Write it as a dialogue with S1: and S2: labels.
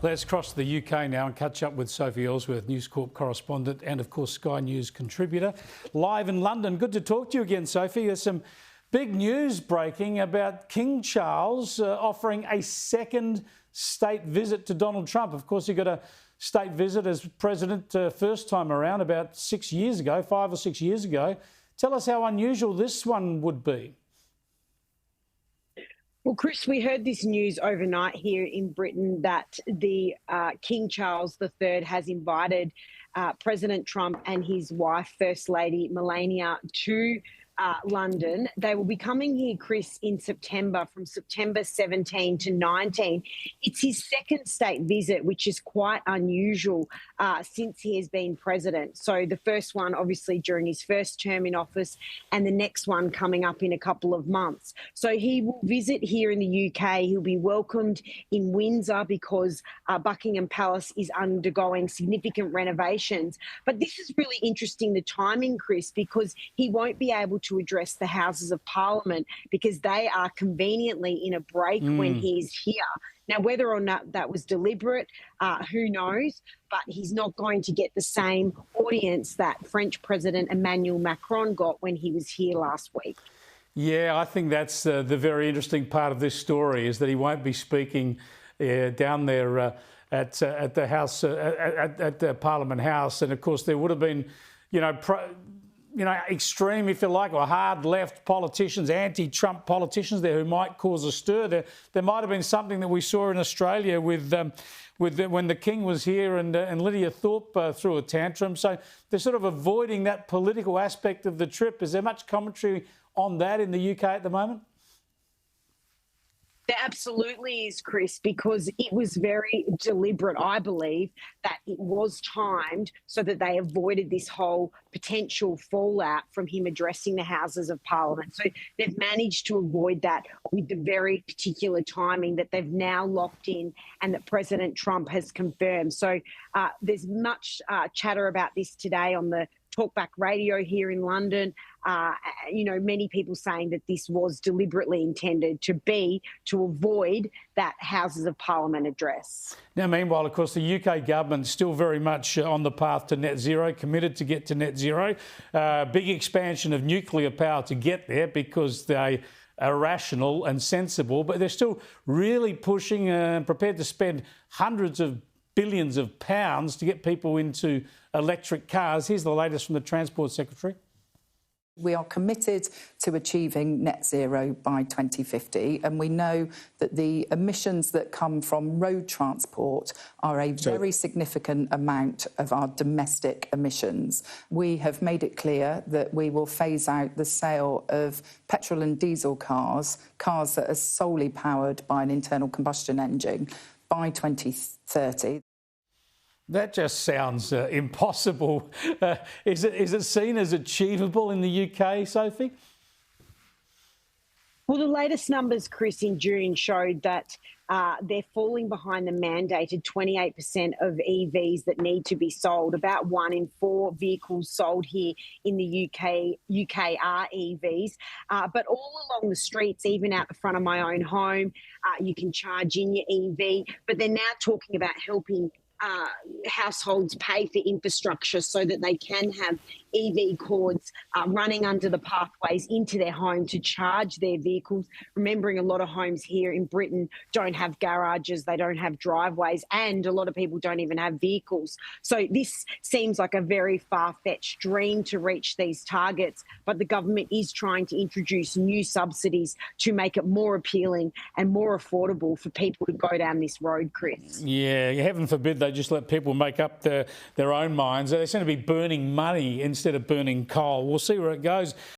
S1: Let's cross to the UK now and catch up with Sophie Elsworth, News Corp correspondent and, of course, Sky News contributor, live in London. Good to talk to you again, Sophie. There's some big news breaking about King Charles offering a second state visit to Donald Trump. Of course, he got a state visit as president first time around about 6 years ago, 5 or 6 years ago. Tell us how unusual this one would be.
S2: Well, Chris, we heard this news overnight here in Britain that the King Charles III has invited President Trump and his wife, First Lady Melania, to London. They will be coming here, Chris, in September, from September 17 to 19. It's his second state visit, which is quite unusual since he has been president. So the first one, obviously, during his first term in office, and the next one coming up in a couple of months. So he will visit here in the UK. He'll be welcomed in Windsor because Buckingham Palace is undergoing significant renovations. But this is really interesting, the timing, Chris, because he won't be able to address the Houses of Parliament because they are conveniently in a break when he's here. Now, whether or not that was deliberate, who knows? But he's not going to get the same audience that French President Emmanuel Macron got when he was here last week. Yeah,
S1: I think that's the very interesting part of this story, is that he won't be speaking down there at the House, at the Parliament House. And of course, there would have been, extreme, if you like, or hard left politicians, anti-Trump politicians there who might cause a stir. There might have been something that we saw in Australia with when the King was here and Lydia Thorpe threw a tantrum. So they're sort of avoiding that political aspect of the trip. Is there much commentary on that in the UK at the moment?
S2: There absolutely is, Chris, because it was very deliberate, I believe, that it was timed so that they avoided this whole potential fallout from him addressing the Houses of Parliament. So they've managed to avoid that with the very particular timing that they've now locked in and that President Trump has confirmed. So there's much chatter about this today on the Talkback Radio here in London. Many people saying that this was deliberately intended to avoid that Houses of Parliament address.
S1: Now, meanwhile, of course, the UK government's still very much on the path to net zero, committed to get to net zero. Big expansion of nuclear power to get there because they are rational and sensible, but they're still really pushing and prepared to spend hundreds of billions of pounds to get people into electric cars. Here's the latest from the Transport Secretary.
S3: We are committed to achieving net zero by 2050, and we know that the emissions that come from road transport are a very significant amount of our domestic emissions. We have made it clear that we will phase out the sale of petrol and diesel cars that are solely powered by an internal combustion engine by 2030.
S1: That just sounds impossible. Is it seen as achievable in the UK, Sophie?
S2: Well, the latest numbers, Chris, in June showed that they're falling behind the mandated 28% of EVs that need to be sold. About 1 in 4 vehicles sold here in the UK are EVs. But all along the streets, even out the front of my own home, you can charge in your EV. But they're now talking about helping households pay for infrastructure so that they can have EV cords running under the pathways into their home to charge their vehicles. Remembering a lot of homes here in Britain don't have garages, they don't have driveways, and a lot of people don't even have vehicles. So this seems like a very far-fetched dream to reach these targets, but the government is trying to introduce new subsidies to make it more appealing and more affordable for people to go down this road, Chris.
S1: Yeah, heaven forbid they just let people make up their own minds. They seem to be burning money instead of burning coal. We'll see where it goes.